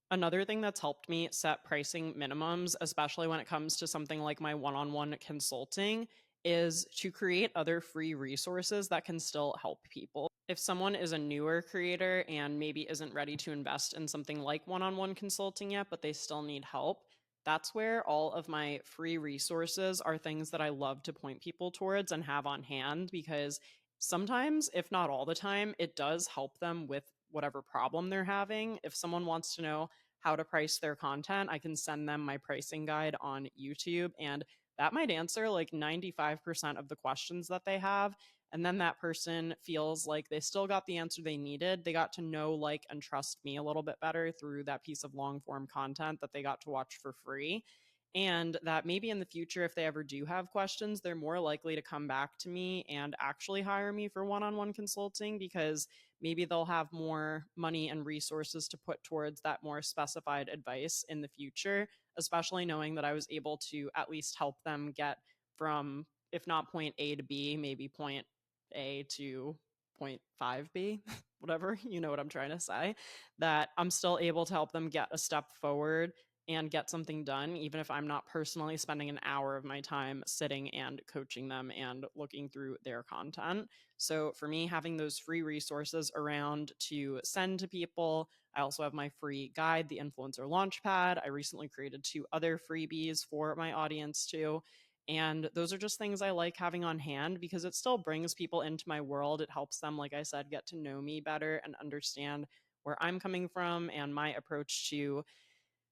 [SPEAKER 1] Another thing that's helped me set pricing minimums, especially when it comes to something like my one-on-one consulting, is to create other free resources that can still help people. If someone is a newer creator and maybe isn't ready to invest in something like one-on-one consulting yet, but they still need help, that's where all of my free resources are things that I love to point people towards and have on hand, because sometimes, if not all the time, it does help them with whatever problem they're having. If someone wants to know how to price their content, I can send them my pricing guide on YouTube. And that might answer like 95% of the questions that they have. And then that person feels like they still got the answer they needed. They got to know, like, and trust me a little bit better through that piece of long form content that they got to watch for free. And that maybe in the future, if they ever do have questions, they're more likely to come back to me and actually hire me for one on one consulting, because maybe they'll have more money and resources to put towards that more specified advice in the future, especially knowing that I was able to at least help them get from, if not point A to B, maybe point A to point 5B, whatever, you know what I'm trying to say, that I'm still able to help them get a step forward and get something done, even if I'm not personally spending an hour of my time sitting and coaching them and looking through their content. So for me, having those free resources around to send to people, I also have my free guide, the Influencer Launchpad. I recently created 2 other freebies for my audience too. And those are just things I like having on hand because it still brings people into my world. It helps them, like I said, get to know me better and understand where I'm coming from and my approach to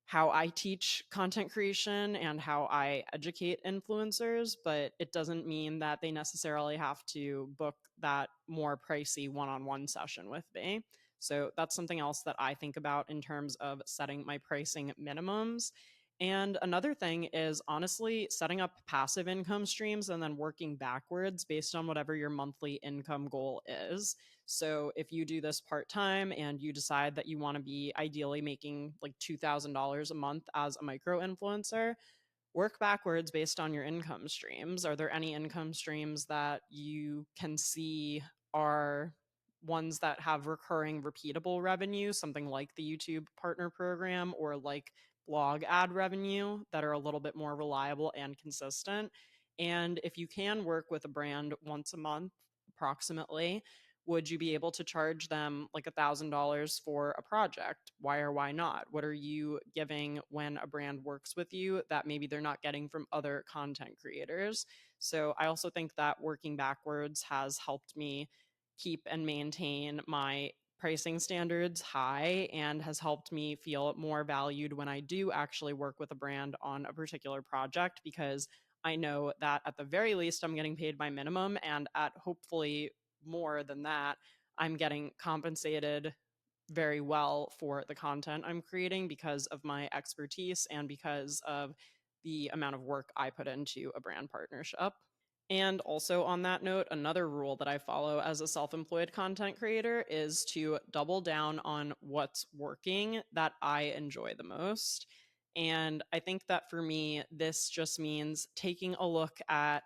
[SPEAKER 1] how I teach content creation and how I educate influencers, but it doesn't mean that they necessarily have to book that more pricey one on one session with me. So that's something else that I think about in terms of setting my pricing minimums. And another thing is honestly setting up passive income streams and then working backwards based on whatever your monthly income goal is. So if you do this part time and you decide that you want to be ideally making like $2,000 a month as a micro influencer, work backwards based on your income streams. Are there any income streams that you can see are ones that have recurring, repeatable revenue, something like the YouTube partner program or like blog ad revenue that are a little bit more reliable and consistent? And if you can work with a brand once a month, approximately, would you be able to charge them like $1,000 for a project? Why or why not? What are you giving when a brand works with you that maybe they're not getting from other content creators? So I also think that working backwards has helped me keep and maintain my pricing standards high and has helped me feel more valued when I do actually work with a brand on a particular project, because I know that at the very least I'm getting paid my minimum, and at hopefully more than that, I'm getting compensated very well for the content I'm creating because of my expertise and because of the amount of work I put into a brand partnership. And also, on that note, another rule that I follow as a self employed content creator is to double down on what's working that I enjoy the most. And I think that for me, this just means taking a look at,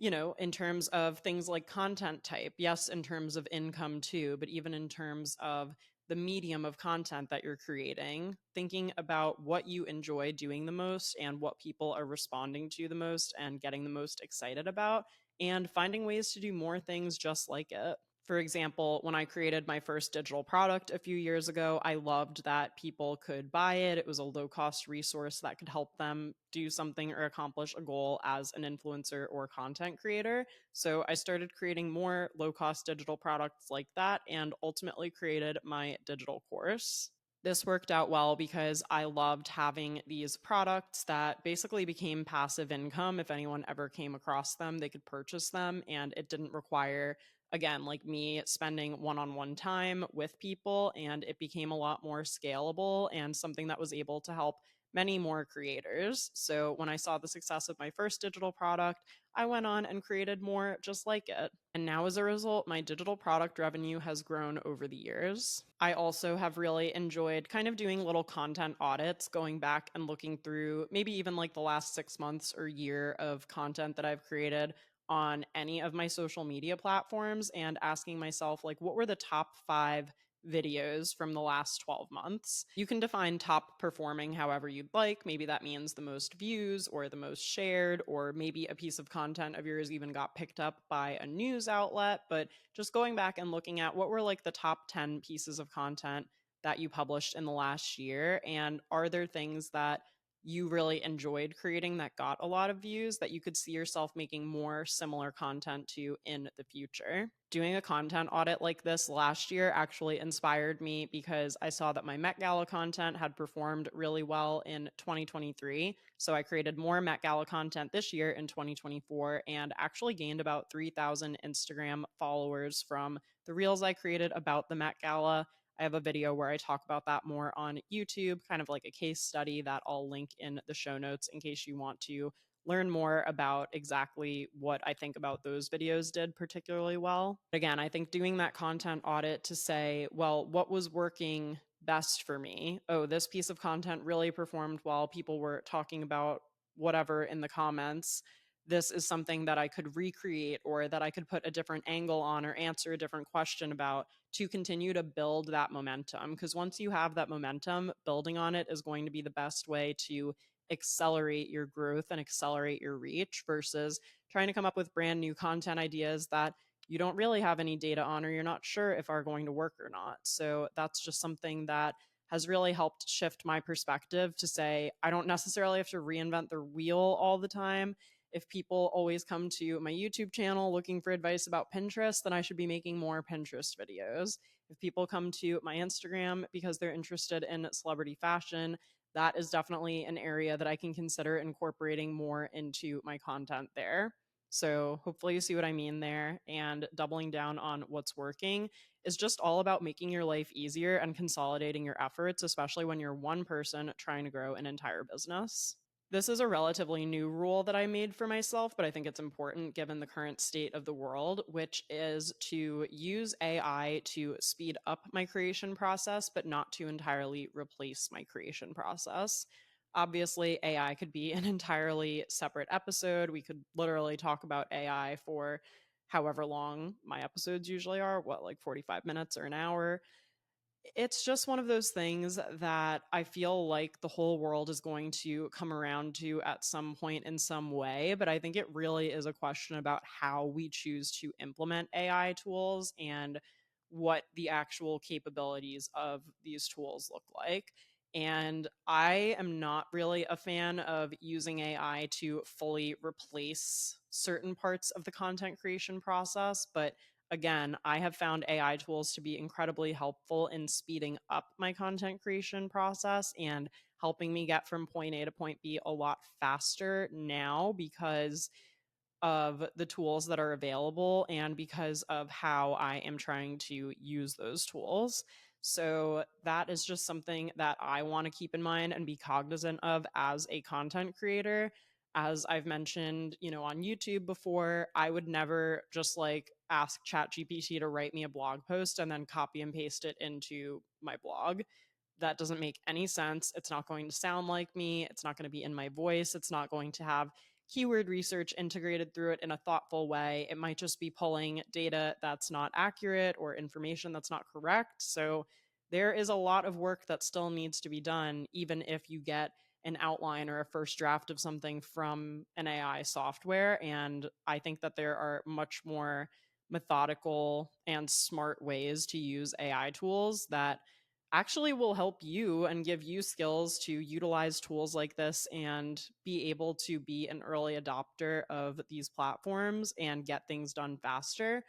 [SPEAKER 1] in terms of things like content type, yes, in terms of income too, but even in terms of the medium of content that you're creating, thinking about what you enjoy doing the most and what people are responding to the most and getting the most excited about, and finding ways to do more things just like it. For example, when I created my first digital product a few years ago, I loved that people could buy it. It was a low cost resource that could help them do something or accomplish a goal as an influencer or content creator. So I started creating more low cost digital products like that and ultimately created my digital course. This worked out well because I loved having these products that basically became passive income. If anyone ever came across them, they could purchase them, and it didn't require, again, like me spending one on one time with people. And it became a lot more scalable and something that was able to help many more creators. So when I saw the success of my first digital product, I went on and created more just like it. And now, as a result, my digital product revenue has grown over the years. I also have really enjoyed kind of doing little content audits, going back and looking through maybe even like the last 6 months or year of content that I've created on any of my social media platforms and asking myself, like, what were the top 5 videos from the last 12 months. You can define top performing however you'd like. Maybe that means the most views or the most shared, or maybe a piece of content of yours even got picked up by a news outlet. But just going back and looking at what were like the top 10 pieces of content that you published in the last year, and are there things that you really enjoyed creating that got a lot of views that you could see yourself making more similar content to in the future. Doing a content audit like this last year actually inspired me because I saw that my Met Gala content had performed really well in 2023. So I created more Met Gala content this year in 2024 and actually gained about 3,000 Instagram followers from the reels I created about the Met Gala. I have a video where I talk about that more on YouTube, kind of like a case study that I'll link in the show notes in case you want to learn more about exactly what I think about those videos did particularly well. Again, I think doing that content audit to say, well, what was working best for me? Oh, this piece of content really performed well. People were talking about whatever in the comments. This is something that I could recreate or that I could put a different angle on or answer a different question about to continue to build that momentum. Because once you have that momentum, building on it is going to be the best way to accelerate your growth and accelerate your reach versus trying to come up with brand new content ideas that you don't really have any data on or you're not sure if are going to work or not. So that's just something that has really helped shift my perspective to say I don't necessarily have to reinvent the wheel all the time. If people always come to my YouTube channel looking for advice about Pinterest, then I should be making more Pinterest videos. If people come to my Instagram because they're interested in celebrity fashion, that is definitely an area that I can consider incorporating more into my content there. So, hopefully, you see what I mean there. And doubling down on what's working is just all about making your life easier and consolidating your efforts, especially when you're one person trying to grow an entire business. This is a relatively new rule that I made for myself, but I think it's important given the current state of the world, which is to use AI to speed up my creation process, but not to entirely replace my creation process. Obviously, AI could be an entirely separate episode. We could literally talk about AI for however long my episodes usually are, what, like 45 minutes or an hour. It's just one of those things that I feel like the whole world is going to come around to at some point in some way. But I think it really is a question about how we choose to implement AI tools and what the actual capabilities of these tools look like. And I am not really a fan of using AI to fully replace certain parts of the content creation process, but again, I have found AI tools to be incredibly helpful in speeding up my content creation process and helping me get from point A to point B a lot faster now because of the tools that are available and because of how I am trying to use those tools. So that is just something that I want to keep in mind and be cognizant of as a content creator. As I've mentioned, on YouTube before, I would never just like ask ChatGPT to write me a blog post and then copy and paste it into my blog. That doesn't make any sense. It's not going to sound like me. It's not going to be in my voice. It's not going to have keyword research integrated through it in a thoughtful way. It might just be pulling data that's not accurate or information that's not correct. So there is a lot of work that still needs to be done, even if you get an outline or a first draft of something from an AI software. And I think that there are much more methodical and smart ways to use AI tools that actually will help you and give you skills to utilize tools like this and be able to be an early adopter of these platforms and get things done faster.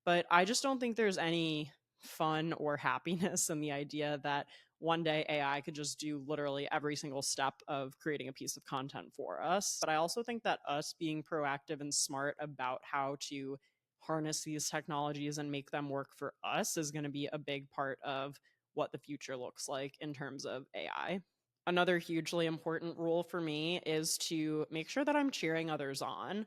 [SPEAKER 1] But I just don't think there's any fun or happiness in the idea that one day AI could just do literally every single step of creating a piece of content for us. But I also think that us being proactive and smart about how to harness these technologies and make them work for us is going to be a big part of what the future looks like in terms of AI. Another hugely important rule for me is to make sure that I'm cheering others on.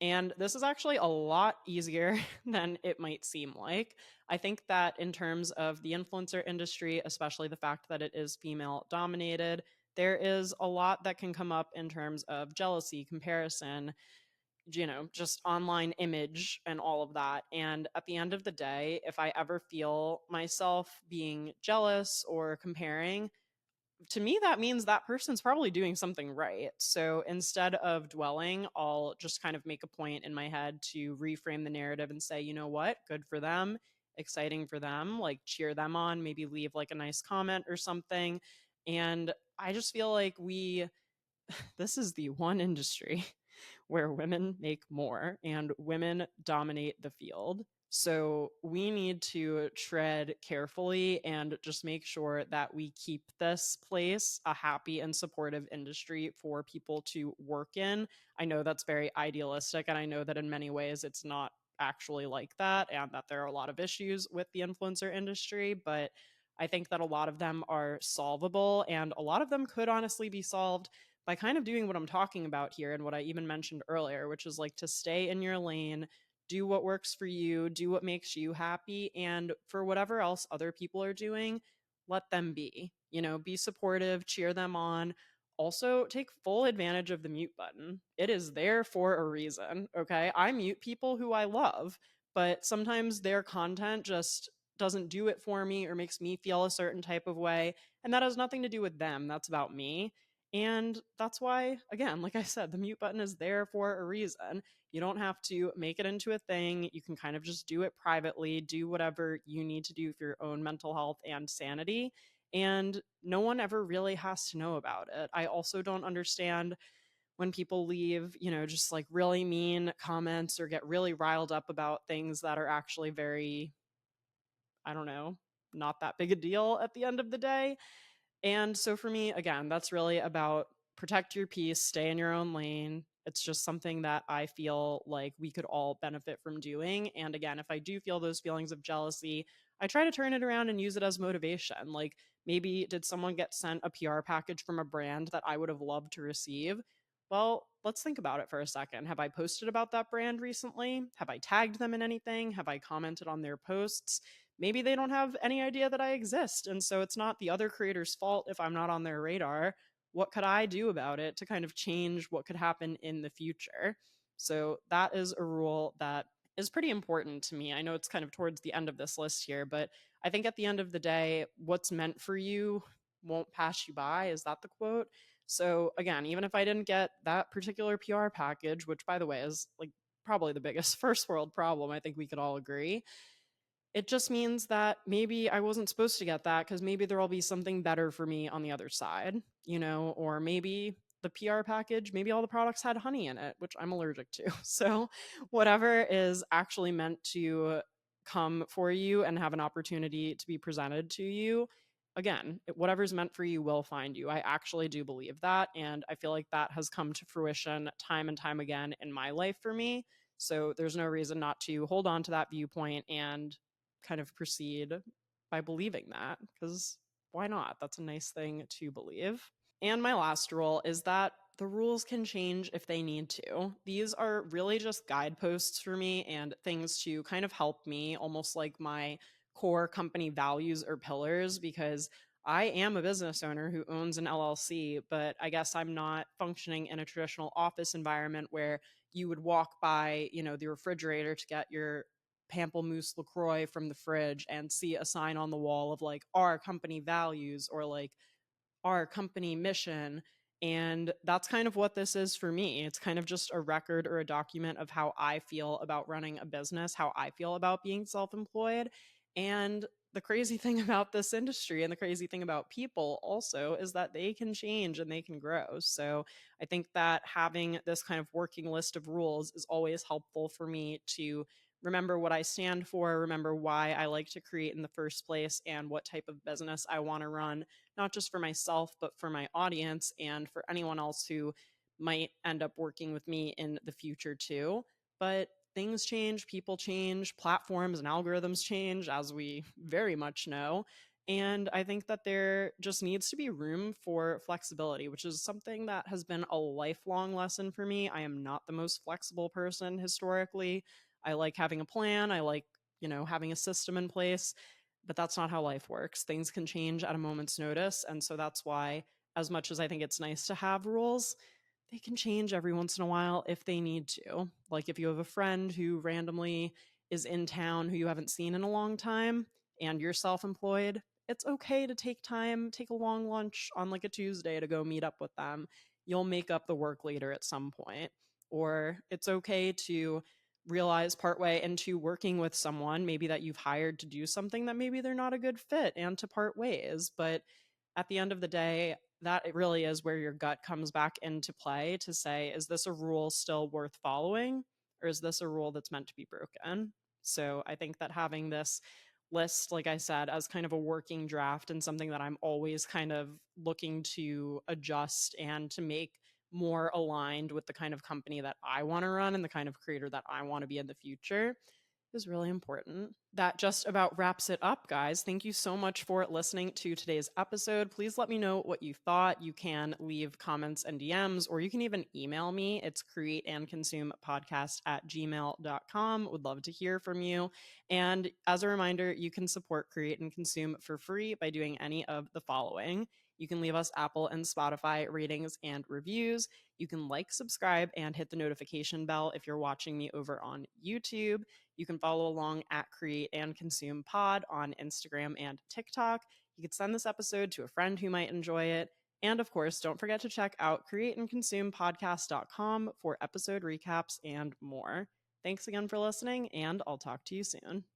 [SPEAKER 1] And this is actually a lot easier than it might seem like. I think that in terms of the influencer industry, especially the fact that it is female dominated, there is a lot that can come up in terms of jealousy, comparison, just online image and all of that. And at the end of the day, if I ever feel myself being jealous or comparing, to me, that means that person's probably doing something right. So instead of dwelling, I'll just kind of make a point in my head to reframe the narrative and say, you know what, good for them, exciting for them, like cheer them on, maybe leave like a nice comment or something. And I just feel like we this is the one industry where women make more and women dominate the field. So we need to tread carefully and just make sure that we keep this place a happy and supportive industry for people to work in. I know that's very idealistic, and I know that in many ways it's not actually like that, and that there are a lot of issues with the influencer industry, but I think that a lot of them are solvable, and a lot of them could honestly be solved by kind of doing what I'm talking about here and what I even mentioned earlier, which is like to stay in your lane, do what works for you, do what makes you happy, and for whatever else other people are doing, let them be. Be supportive, cheer them on. Also, take full advantage of the mute button. It is there for a reason, okay? I mute people who I love, but sometimes their content just doesn't do it for me or makes me feel a certain type of way. And that has nothing to do with them. That's about me. And that's why, again, like I said, the mute button is there for a reason. You don't have to make it into a thing. You can kind of just do it privately, do whatever you need to do for your own mental health and sanity. And no one ever really has to know about it. I also don't understand when people leave, just like really mean comments or get really riled up about things that are actually very, I don't know, not that big a deal at the end of the day. And so for me, again, that's really about protect your peace, stay in your own lane. It's just something that I feel like we could all benefit from doing. And again, if I do feel those feelings of jealousy, I try to turn it around and use it as motivation. Like maybe did someone get sent a PR package from a brand that I would have loved to receive? Well, let's think about it for a second. Have I posted about that brand recently? Have I tagged them in anything? Have I commented on their posts? Maybe they don't have any idea that I exist. And so it's not the other creator's fault if I'm not on their radar. What could I do about it to kind of change what could happen in the future? So that is a rule that is pretty important to me. I know it's kind of towards the end of this list here, but I think at the end of the day, what's meant for you won't pass you by. Is that the quote? So again, even if I didn't get that particular PR package, which by the way is like probably the biggest first world problem, I think we could all agree, it just means that maybe I wasn't supposed to get that because maybe there'll be something better for me on the other side, or maybe the PR package, maybe all the products had honey in it, which I'm allergic to. So, whatever is actually meant to come for you and have an opportunity to be presented to you, again, whatever's meant for you will find you. I actually do believe that. And I feel like that has come to fruition time and time again in my life for me. So, there's no reason not to hold on to that viewpoint and kind of proceed by believing that, because why not? That's a nice thing to believe. And my last rule is that the rules can change if they need to. These are really just guideposts for me and things to kind of help me, almost like my core company values or pillars, because I am a business owner who owns an LLC, but I guess I'm not functioning in a traditional office environment where you would walk by, the refrigerator to get your pamplemousse LaCroix from the fridge and see a sign on the wall of like our company values or like our company mission. And that's kind of what this is for me. It's kind of just a record or a document of how I feel about running a business, how I feel about being self employed. And the crazy thing about this industry and the crazy thing about people also is that they can change and they can grow. So I think that having this kind of working list of rules is always helpful for me to remember what I stand for, remember why I like to create in the first place, and what type of business I want to run, not just for myself, but for my audience and for anyone else who might end up working with me in the future too. But things change, people change, platforms and algorithms change, as we very much know. And I think that there just needs to be room for flexibility, which is something that has been a lifelong lesson for me. I am not the most flexible person historically. I like having a plan. I like, having a system in place, but that's not how life works. Things can change at a moment's notice. And so that's why, as much as I think it's nice to have rules, they can change every once in a while if they need to. Like if you have a friend who randomly is in town who you haven't seen in a long time and you're self employed, it's okay to take time, take a long lunch on like a Tuesday to go meet up with them. You'll make up the work later at some point. Or it's okay to realize partway into working with someone, maybe that you've hired to do something, that maybe they're not a good fit and to part ways. But at the end of the day, that it really is where your gut comes back into play to say, is this a rule still worth following, or is this a rule that's meant to be broken? So I think that having this list, like I said, as kind of a working draft and something that I'm always kind of looking to adjust and to make more aligned with the kind of company that I want to run and the kind of creator that I want to be in the future is really important. That just about wraps it up, guys. Thank you so much for listening to today's episode. Please let me know what you thought. You can leave comments and DMs, or you can even email me. It's createandconsumepodcast@gmail.com. Would love to hear from you. And as a reminder, you can support Create and Consume for free by doing any of the following. You can leave us Apple and Spotify ratings and reviews. You can like, subscribe, and hit the notification bell if you're watching me over on YouTube. You can follow along at Create and Consume Pod on Instagram and TikTok. You could send this episode to a friend who might enjoy it. And of course, don't forget to check out createandconsumepodcast.com for episode recaps and more. Thanks again for listening, and I'll talk to you soon.